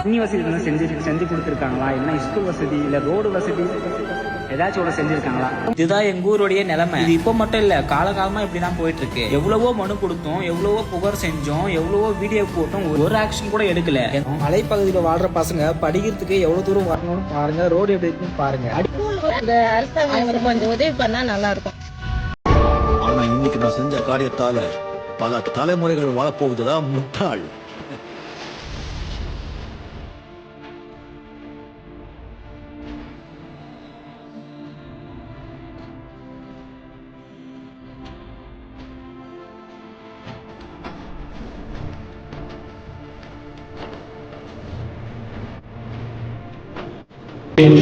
தண்ணி வசதி செஞ்சு கொடுத்துருக்காங்களா, இல்லைன்னா ஸ்கூல் வசதி இல்லை ரோடு வசதி ஏதாச்சும் ஒன்று செஞ்சிருக்காங்களா? இதுதான் எங்க ஊருடைய நிலைமை. இது இப்ப மட்டும் இல்ல, காலகாலமா இப்படிதான் போயிட்டு இருக்கு. எவ்வளவோ மனு கொடுத்தோம், எவ்வளவோ புகார் செஞ்சோம், எவ்வளவோ வீடியோ போட்டோம், ஒரு ஆக்ஷன் கூட எடுக்கல. மலைப்பகுதியில வாழ்ற பசங்க படிக்கிறதுக்கு எவ்வளவு தூரம் வரணும்னு பாருங்க, ரோடு எப்படி இருக்குன்னு பாருங்க. அரசாங்கம் கொஞ்சம் உதவி பண்ணா நல்லா இருக்கும். ஆனா இன்னைக்கு நான் செஞ்ச காரியத்தால பல தலைமுறைகள் வாழப்போகுதுதான் முட்டாள்.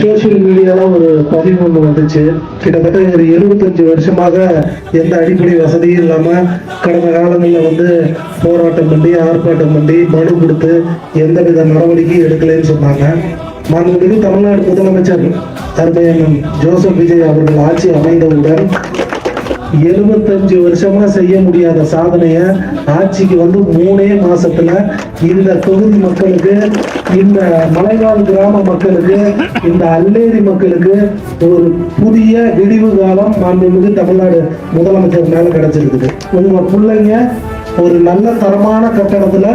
சோசியல் மீடியால ஒரு பதிவு ஒன்று வந்துச்சு. கிட்டத்தட்ட ஒரு 75 வருஷமாக எந்த அடிப்படை வசதியும் இல்லாம கடந்த காலங்களில் போராட்டம் பண்ணி ஆர்ப்பாட்டம் பண்ணி மனு கொடுத்து எந்தவித நடவடிக்கையும் எடுக்கலைன்னு சொன்னாங்க. மாண்புமிகு தமிழ்நாடு முதலமைச்சர் அருமையண்ணன் ஜோசப் விஜய் அவர்கள் ஆட்சி அமைந்தவுடன் 75 வருஷமா செய்ய முடியாத சாதனைய ஆட்சிக்கு 3 மாசத்துல இந்த தொகுதி மக்களுக்கு, இந்த மலைவாழ் கிராம மக்களுக்கு, இந்த அல்லேரி மக்களுக்கு ஒரு புதிய விடிவு காலம் மாண்புமிகு தமிழ்நாடு முதலமைச்சர் மேல கிடைச்சிருக்குது. உங்க பிள்ளைங்க ஒரு நல்ல தரமான கட்டடத்துல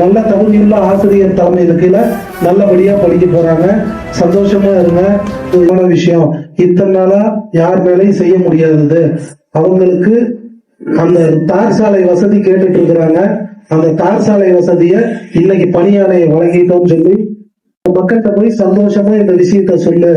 நல்ல தகுதியுள்ள ஆசிரியர் தலைமையில கீழே நல்லபடியா படிக்க போறாங்க. சந்தோஷமா இருங்க. இதுமான விஷயம் இத்தனை நாளா யார் மேலையும் செய்ய முடியாதது. அவங்களுக்கு அந்த தார் சாலை வசதி கேட்டுட்டு இருக்கிறாங்க. அந்த தார் சாலை வசதிய இன்னைக்கு பணியாளை வழங்கிட்டோம்னு சொல்லி மக்கள்கிட்ட போய் சந்தோஷமா இந்த விஷயத்த சொல்லு.